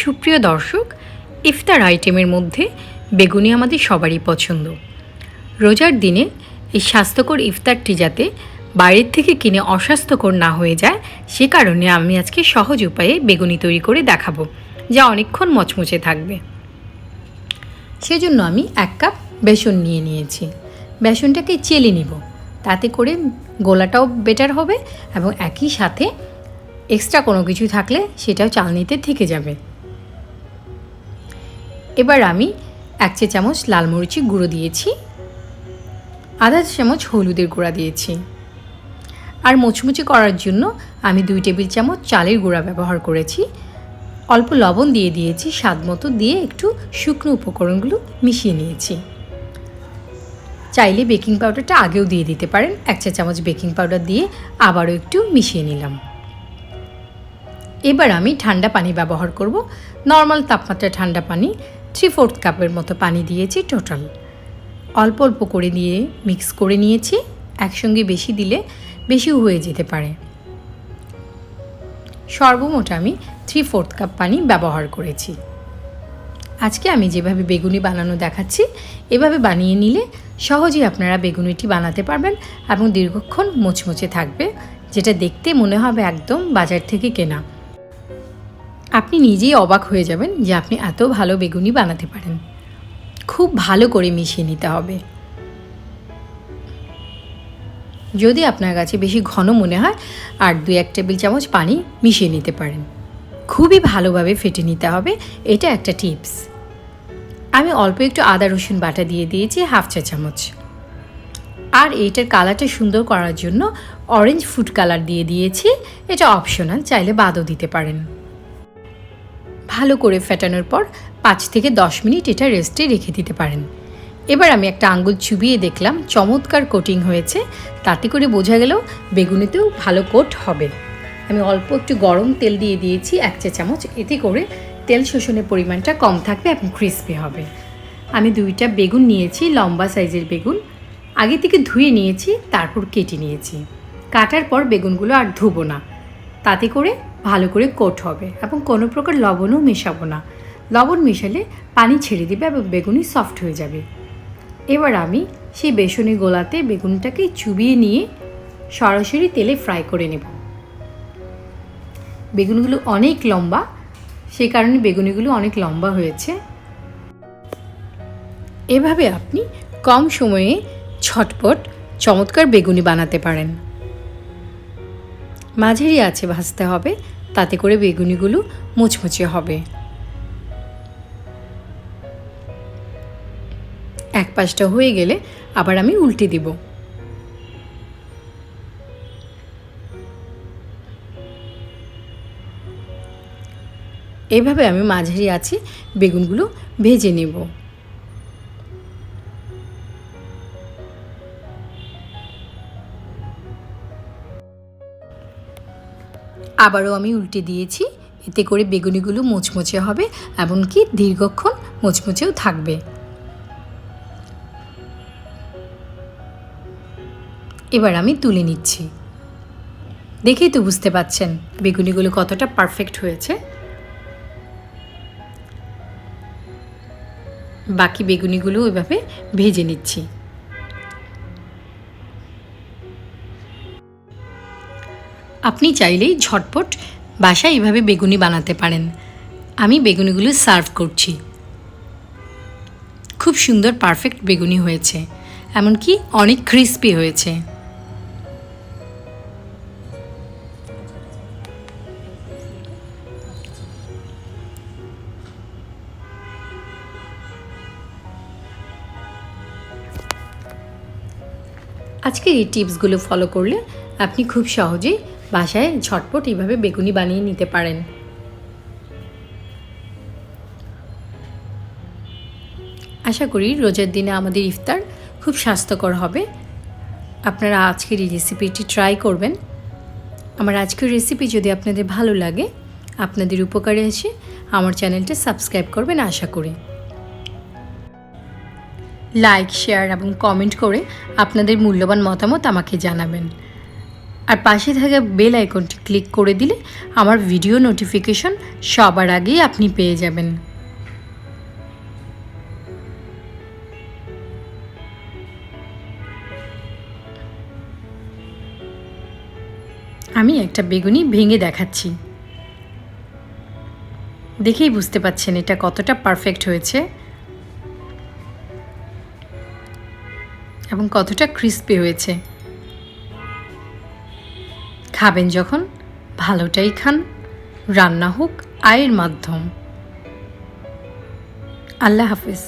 সুপ্রিয় দর্শক, ইফতার আইটেমের মধ্যে বেগুনি আমাদের সবারই পছন্দ। রোজার দিনে এই স্বাস্থ্যকর ইফতারটি যাতে বাইরের থেকে কিনে অস্বাস্থ্যকর না হয়ে যায়, সে কারণে আমি আজকে সহজ উপায়ে বেগুনি তৈরি করে দেখাবো, যা অনেকক্ষণ মচমচে থাকবে। সেজন্য আমি 1 কাপ বেসন নিয়ে নিয়েছি। বেসনটাকে চেলে নিব, তাতে করে গোলাটাও বেটার হবে এবং একই সাথে এক্সট্রা কোনো কিছু থাকলে সেটাও চালনিতে থেকে যাবে। এবার আমি 1 চা চামচ লাল মরিচের গুঁড়ো দিয়েছি, আধা চামচ হলুদের গুঁড়া দিয়েছি, আর মুচমুচে করার জন্য আমি 2 টেবিল চামচ চালের গুঁড়া ব্যবহার করেছি। অল্প লবণ দিয়ে দিয়েছি স্বাদ মতো, দিয়ে একটু শুকনো উপকরণগুলো মিশিয়ে নিয়েছি। চাইলে বেকিং পাউডারটা আগেও দিয়ে দিতে পারেন। 1 চা চামচ বেকিং পাউডার দিয়ে আবারও একটু মিশিয়ে নিলাম। এবার আমি ঠান্ডা পানি ব্যবহার করব। নর্মাল তাপমাত্রায় ঠান্ডা পানি 3/4 কাপের মতো পানি দিয়েছি টোটাল। অল্প অল্প করে দিয়ে মিক্স করে নিয়েছি, একসঙ্গে বেশি দিলে বেশিও হয়ে যেতে পারে। সর্বমোট আমি 3/4 কাপ পানি ব্যবহার করেছি। আজকে আমি যেভাবে বেগুনি বানানো দেখাচ্ছি, এভাবে বানিয়ে নিলে সহজেই আপনারা বেগুনিটি বানাতে পারবেন এবং দীর্ঘক্ষণ মুচমুচে থাকবে, যেটা দেখতে মনে হবে একদম বাজার থেকে কেনা। আপনি নিজেই অবাক হয়ে যাবেন যে আপনি এত ভালো বেগুনি বানাতে পারেন। খুব ভালো করে মিশিয়ে নিতে হবে। যদি আপনার কাছে বেশি ঘন মনে হয় আর 2-1 টেবিল চামচ পানি মিশিয়ে নিতে পারেন। খুবই ভালোভাবে ফেটে নিতে হবে, এটা একটা টিপস। আমি অল্প একটু আদা রসুন বাটা দিয়ে দিয়েছি 1/2 চা চামচ। আর এইটার কালারটা সুন্দর করার জন্য অরেঞ্জ ফুড কালার দিয়ে দিয়েছি, এটা অপশনাল, চাইলে বাদও দিতে পারেন। ভালো করে ফেটানোর পর 5 থেকে 10 মিনিট এটা রেস্টে রেখে দিতে পারেন। এবার আমি একটা আঙ্গুল চুবিয়ে দেখলাম চমৎকার কোটিং হয়েছে, তাতে করে বোঝা গেল বেগুনিতেও ভালো কোট হবে। আমি অল্প একটু গরম তেল দিয়ে দিয়েছি 1 চা চামচ, এতে করে তেল শোষণের পরিমাণটা কম থাকবে এবং ক্রিস্পি হবে। আমি 2টা বেগুন নিয়েছি, লম্বা সাইজের বেগুন। আগে থেকে ধুয়ে নিয়েছি, তারপর কেটে নিয়েছি। কাটার পর বেগুনগুলো আর ধুবো না, তাতে করে ভালো করে কোট হবে এবং কোনো প্রকার লবণও মেশাবো না। লবণ মেশালে পানি ছেড়ে দেবে এবং বেগুনি সফট হয়ে যাবে। এবার আমি সেই বেসনের গোলাতে বেগুনটাকে চুবিয়ে নিয়ে সরাসরি তেলে ফ্রাই করে নেব। বেগুনগুলো অনেক লম্বা, সেই কারণে বেগুনিগুলো অনেক লম্বা হয়েছে। এভাবে আপনি কম সময়ে ঝটপট চমৎকার বেগুনি বানাতে পারেন। মাঝারি আঁচে ভাজতে হবে, তাতে করে বেগুনিগুলো মুচমুচে হবে। এক পাশটা হয়ে গেলে আবার আমি উল্টে দিব। এভাবে আমি মাঝারি আঁচে বেগুনগুলো ভেজে নেব। আবারও আমি উল্টে দিয়েছি, এতে করে বেগুনিগুলো মুচমুচে হবে, এমনকি দীর্ঘক্ষণ মুচমুচেও থাকবে। এবার আমি তুলে নিচ্ছি। দেখেই তো বুঝতে পাচ্ছেন বেগুনিগুলো কতটা পারফেক্ট হয়েছে। বাকি বেগুনিগুলো এভাবে ভেজে নিচ্ছি। আপনি চাইলেই ঝটপট বাসায় এভাবে বেগুনি বানাতে পারেন। আমি বেগুনিগুলো সার্ভ করছি। খুব সুন্দর পারফেক্ট বেগুনি হয়েছে, এমনকি অনেক ক্রিস্পি হয়েছে। আজকের এই টিপসগুলো ফলো করলে আপনি খুব সহজেই বাসায় ঝটপট এইভাবে বেগুনি বানিয়ে নিতে পারেন। আশা করি রোজার দিনে আমাদের ইফতার খুব স্বাস্থ্যকর হবে। আপনারা আজকের এই রেসিপিটি ট্রাই করবেন। আমার আজকের রেসিপি যদি আপনাদের ভালো লাগে, আপনাদের উপকারে আসে, আমার চ্যানেলটা সাবস্ক্রাইব করবেন আশা করি। লাইক, শেয়ার এবং কমেন্ট করে আপনাদের মূল্যবান মতামত আমাকে জানাবেন। আর পাশে থাকা বেল আইকনটি ক্লিক করে দিলে আমার ভিডিও নোটিফিকেশন সবার আগেই আপনি পেয়ে যাবেন। আমি একটা বেগুনি ভেঙে দেখাচ্ছি, দেখেই বুঝতে পাচ্ছেন এটা কতটা পারফেক্ট হয়েছে এবং কতটা ক্রিস্পি হয়েছে। খাবেন যখন ভালোটাই খান, রান্না হোক আয়ের মাধ্যম। আল্লাহ হাফেজ।